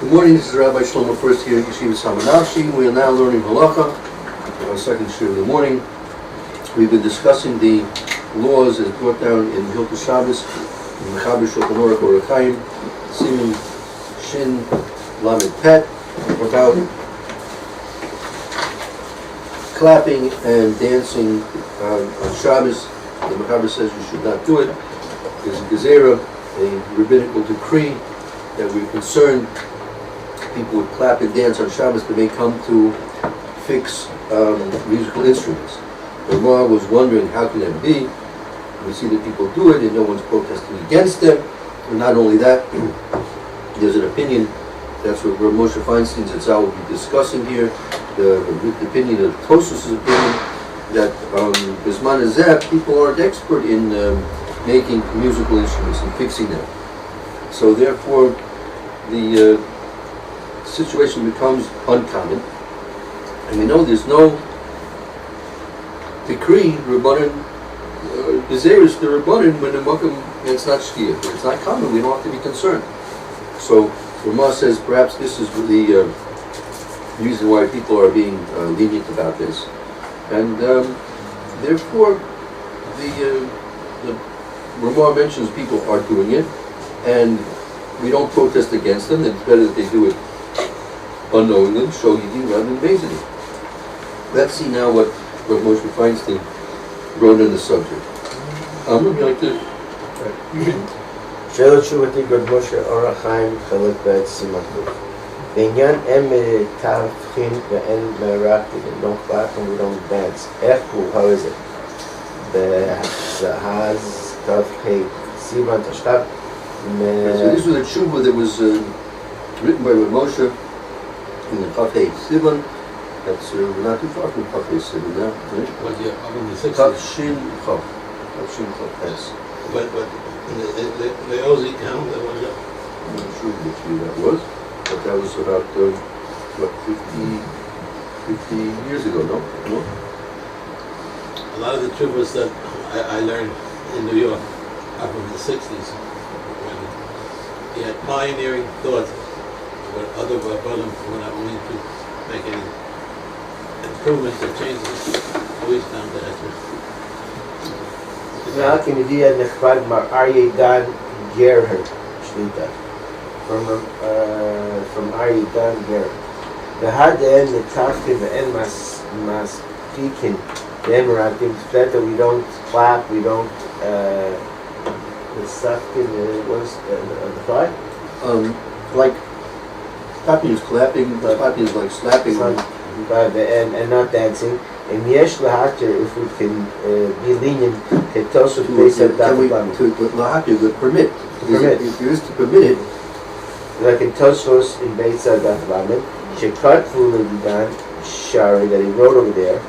Good morning, this is Rabbi Shlomo First here at Yeshiva Tsama Nafshi. We are now learning Halacha, our second shiur of the morning. We've been discussing the laws as brought down in Hilchos Shabbos, in HaKodesh Shulchan Aruch Orach Chaim, Siman Shin Lamed Pet, about clapping and dancing on Shabbos. The HaKodesh says you should not do it. There's a gezerah, a rabbinical decree, that we're concerned people would clap and dance on Shabbos, they may come to fix musical instruments. The Gemara was wondering how can that be? We see that people do it and no one's protesting against them. And not only that, there's an opinion, that's what Moshe Feinstein's Zatzal will be discussing here, the opinion of Tosfos' opinion, that Bisman Azeh, people aren't expert in making musical instruments and fixing them. So therefore, the situation becomes uncommon, and we know there's no decree Rabbanan Gezerus the Rabbanan when the Makam it's not Shkia. It's not common. We don't have to be concerned. So Rama says perhaps this is the reason why people are being lenient about this, and therefore the Rama mentions people are doing it, and we don't protest against them. It's better that they do it unknowingly, shogigi, rather than bezidin. Let's see now what Moshe Feinstein wrote on the subject. Would you like to? שאלות תשובתי גוד משה אורח חיים חלק ב' סימן ק'. בעניין אין מתווכים ואין רק we don't clap and we don't dance. איך הוא? How is it? בהז ת"ח סימן תשת"ב. So this was a tshuva that was written by Moshe in the Chaf-Hei Sivan. That's not too far from Chaf-Hei Sivan now. What year? In the 60s. Chaf-Shin Chaf. Chaf-Shin Chaf, yes. But in the Ozi town, there was I'm not sure which year that was, but that was about, 50 years ago, no? a lot of the tshuvas that I learned in New York are from the 60s, when he had pioneering thoughts where other Rabbanim were not willing to make any improvements or changes. Always down to that. רק אם ידיע נכבד מר אריה דן גרהר שליטה from אריה דן גרהר והדן מתווכים ואין מספיקים ואין מרתים that we don't clap, we don't what's the thought? Like, clapping is clapping, clapping is like slapping. And not dancing. And yesh lahater, if we can be lenient, ketosuf beisad daflam. To lahater, the permit. Permit. If there is to permit it, Like in Tosfos in beisad daflam, shekatvu levidan shari that he wrote over there.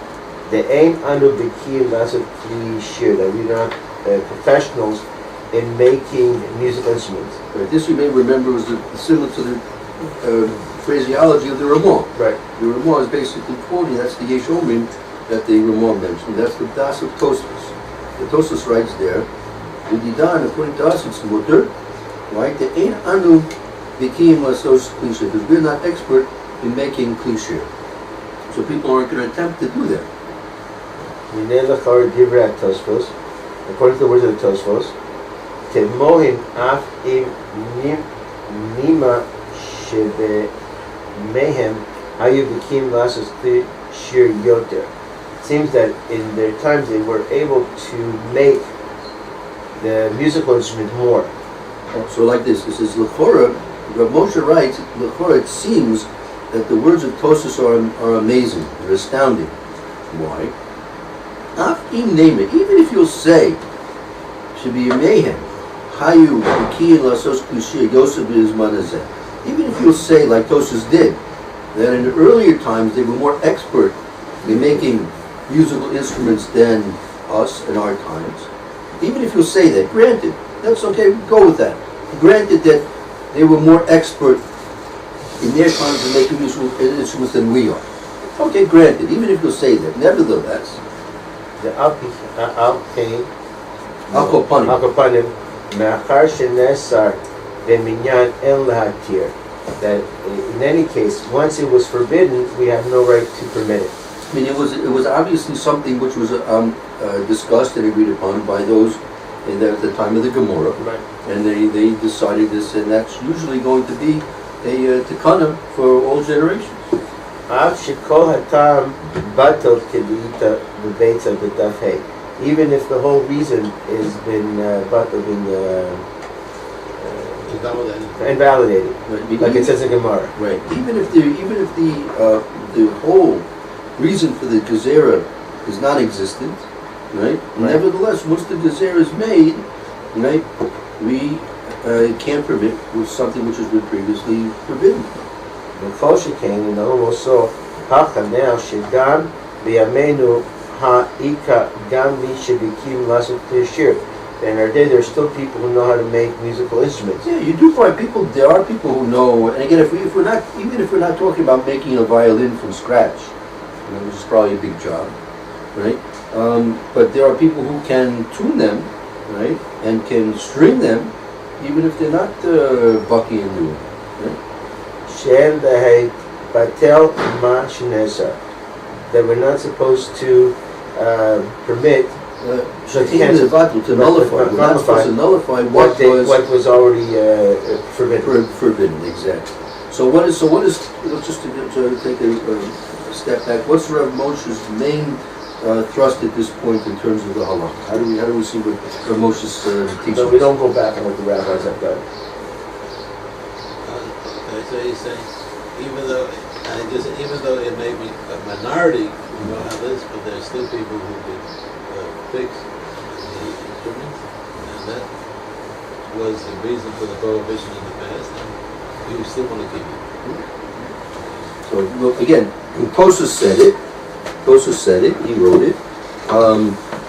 The aim anu b'kiyim lasot kli shir, that we're not professionals in making musical instruments. right, this you may remember was similar to the phraseology of the Ramah. Right. The Ramah is basically quoting, that's the Yesh Omrim that the Ramah mentioned. That's the Das of Tosfos. The Tosfos writes there, Udidan, according to us, it's mutter, right? The Ein Anu B'kiyim Lasos Klishe, because we're not expert in making Klishe. So people aren't going to attempt to do that. Minei lachar divrei Tosfos, according to the words of the Tosfos, temohin af im nima shebe mehem hayu b'kim lasos kli shir yoter. It seems that in their times they were able to make the musical instrument more. So like this, it says, L'chora, Rav Moshe writes, L'chora, it seems that the words of Tosfos are amazing, they're astounding. Why? Afim name it, even if you'll say, should be a mayhem, Hayu, Kiyin, Lasos, Klishir, Yosef, Bizman, Azeh. Even if you'll say, like Tosfos did, that in the earlier times they were more expert in making musical instruments than us in our times. Even if you'll say that, granted, that's okay, go with that. Granted that they were more expert in their times in making musical instruments than we are. Okay, granted, even if you'll say that, nevertheless, The Al-Pain Al-Kopanim, מאחר שנאסר במניין אין להתיר that in any case, once it was forbidden, we have no right to permit it. I mean, it was obviously something which was discussed and agreed upon by those at the time of the Gemara, Right. and they decided this, and that's usually going to be a tikana for all generations. Even if the whole reason has been invalidated, Right. like it says in Gemara. Right. Even if the whole reason for the gezerah is non-existent, right? Nevertheless, once the gezerah is made, right, we can't permit with something which has been previously forbidden. וכל שכן, אנחנו also הכנע שגם בימינו האיכה גם מי שבקיאים לעשות שיר. In our day, there's still people who know how to make musical instruments. Yeah, you do find people. There are people who know. And again, if we're not talking about making a violin from scratch, which is probably a big job, right? But there are people who can tune them, right, and can string them, even if they're not Bucky and Lou. Shem the batel ma shnesa, that we're not supposed to permit. To nullify. We're not supposed to nullify what was already forbidden. Forbidden, exactly. So what is? Let's just to take a step back. What's Rav Moshe's main thrust at this point in terms of the halakha? How do we see what Rav Moshe's teaching? So we don't go back on what the rabbis have done. So he's saying, even though it may be a minority who know how this, but there's still people who could fix the instruments, and that was the reason for the prohibition in the past, and you still want to keep it. So look, again, Tosfos said it. He wrote it.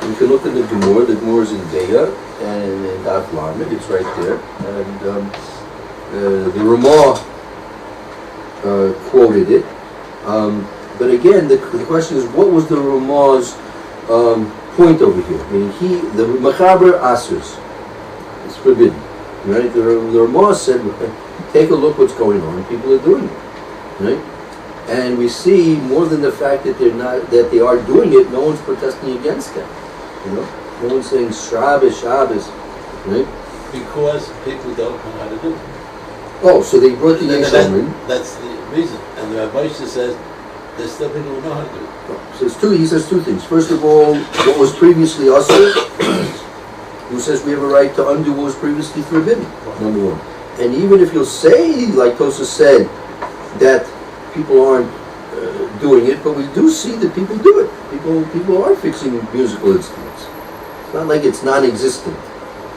You can look at the Gemara. The Gemara is in Beya and in Daf Lamed. It's right there. And the Ramah quoted it. But again, the question is, what was the Ramah's point over here? I mean, the Machaber Asers, it's forbidden, right? The Ramah said, take a look what's going on. People are doing it, right? And we see more than the fact that they are doing it. No one's protesting against them. No one's saying Shabbos, right? Because people don't know how to do it. Oh, so they brought the Yerushalyim. That's the reason. And the Rabbi says there's still people who know how to do it. So he says two things. First of all, what was previously usher, who says we have a right to undo what was previously forbidden, number one. And even if you'll say, like Tosfos said, that people aren't doing it, but we do see that people do it. People are fixing musical instruments. It's not like it's non-existent,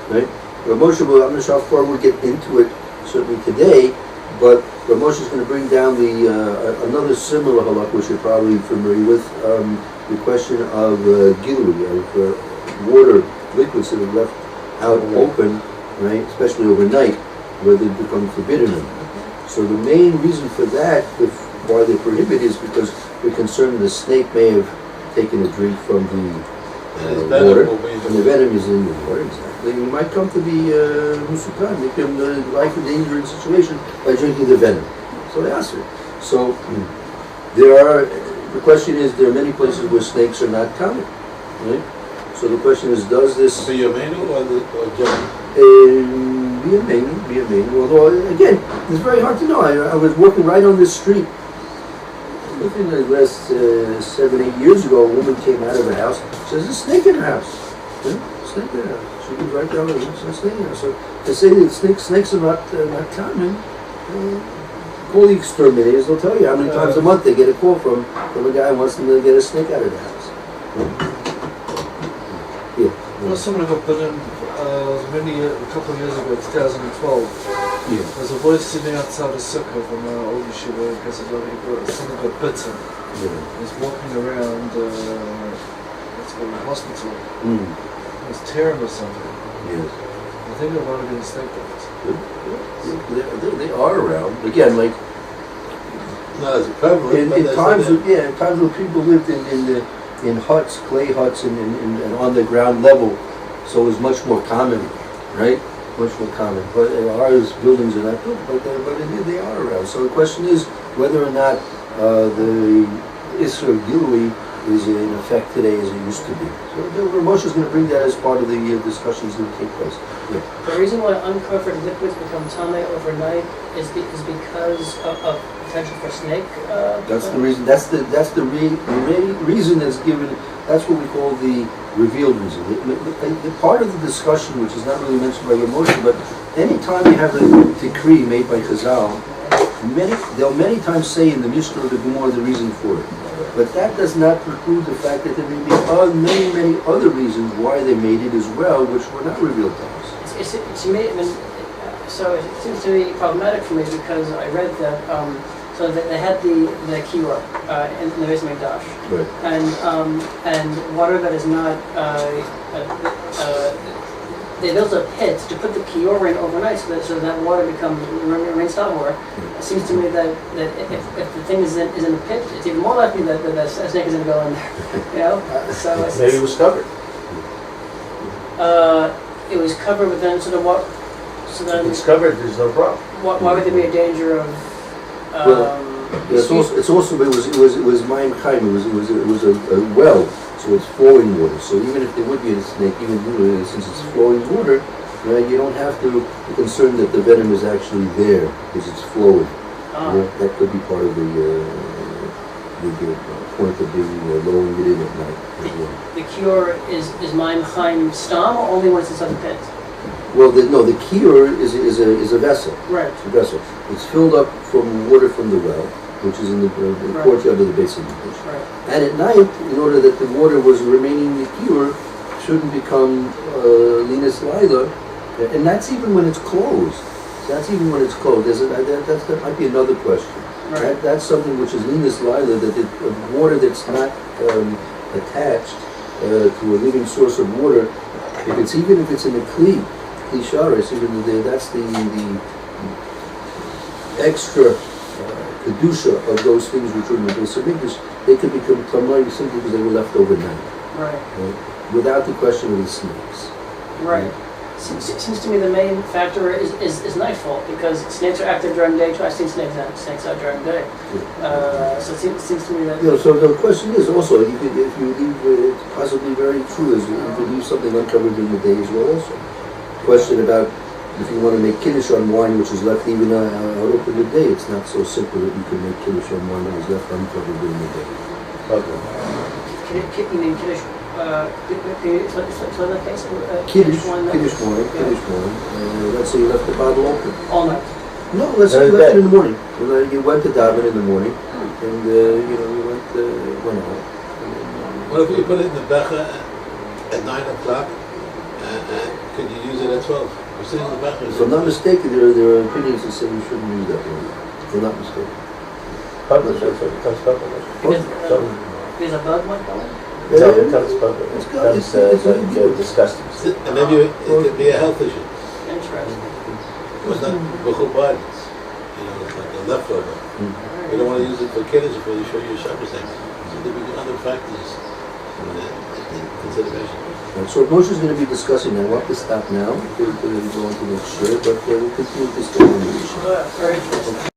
right? Rav Moshe, I'm not sure how far we'll get into it, certainly today, but Rav Moshe is going to bring down another similar halakha, which you're probably familiar with, the question of gilui, of water, liquids that are left out open, right, especially overnight, where they become forbidden. So the main reason for that, why they prohibit, is because we're concerned the snake may have taken a drink from the water, and the venom is in the water, exactly. You might come to be musukan, make them life endangering situation by drinking the venom. So they ask it. So the question is, there are many places where snakes are not common, right? So the question is, does this... For your menu or German? Be a menu. Although, again, it's very hard to know. I was walking right on this street. Within the last 7-8 years ago, a woman came out of her house. She says, there's a snake in her house. Snake in her house. She goes right down the road. There's a snake in her house. So to say that snakes are not common, call the exterminators. They'll tell you how many times a month they get a call from a guy who wants them to get a snake out of the house. Yeah. Well, someone got put in a couple of years ago, 2012. Yeah. There's a boy sitting outside a sukkah from our old Yeshiva, because someone got bitten. Yeah. He's walking around, let's go to the hospital. Mm. He was tearing or something. Yes. I think there might have been a snake bites. They are around. Again, like Not as prevalent. in times when people lived in huts, clay huts, and on the ground level, so it was much more common, right? much more common. But ours buildings are not built, but they are around. So the question is whether or not the Isra Gilui is in effect today as it used to be. So Moshe is going to bring that as part of the discussions that take place. Yeah. The reason why uncovered liquids become Tsama overnight is because of potential for snake. That's the reason. That's the reason that's given. That's what we call the revealed reason. The part of the discussion, which is not really mentioned by Moshe, but anytime you have a decree made by Chazal, they'll many times say in the Mishna or the Gemara the reason for it. But that does not preclude the fact that there may be many other reasons why they made it as well, which were not revealed to us. So it seems to be problematic for me because I read that so that they had the kior in the Beis Mikdash, Right. And water that is not they built a pit to put the kior in overnight so that water remains tahor. It seems to me that if the thing is in a pit, it's even more likely that a snake is going to go in there. You know, so Maybe it was covered. it was covered with then so what? So then If it's covered, there's no problem. why would there be a danger of? It was Mayim Chaim. It was a well, so it's flowing water. So even if there would be a snake, since it's flowing water, right, you don't have to be concerned that the venom is actually there because it's flowing. That could be part of the point of being lowering it in at night. The cure is Mayim Chaim stam or only when it's inside the pit? Well, the kior is a vessel. Right. It's a vessel. It's filled up from water from the well, which is in the courtyard of the Beis Hamikdash. Right. And at night, in order that the water was remaining in the kior, shouldn't become linas laila, and that's even when it's closed. That might be another question. Right. That's something which is linas laila, that the water that's not attached to a living source of water, even if it's in a kli sharis, that's the extra kedusha of those things which are in the Beis Hamikdash, they could become tamai simply because they were left overnight. Right. Without the question of the snakes. Right. Seems to me the main factor is nightfall because snakes are active during the day too. I've seen snakes out during the day. So it seems to me that. So the question is also, if you leave, it's possibly very true, is you could leave something uncovered during the day as well also. Question about if you want to make kiddush on wine which is left even out open the day, it's not so simple that you can make kiddush on wine that was left uncovered during the day. Okay. You mean kiddush? Can you explain that case? Kiddush wine. Let's say you left the bottle open. All night. No, let's say you left it in the morning. You went to daven in the morning, and you went out. What if you put it in the becha at 9 o'clock? Could you use it at 12? You're sitting in the becha. If I'm not mistaken, there are opinions that say you shouldn't use that one. If I'm not mistaken. Publish, that's what it comes publish. There's a bug one going? It comes public. That's disgusting. And maybe it could be a health issue. Interesting. It's not b'chul bodies. It's like a leftover. You don't want to use it for kiddush before you show your Shabbos thing. So there will be other factors in consideration. And so Moshe is going to be discussing that. We'll have to stop now. We'll go on to next year, but we'll continue this. Very interesting.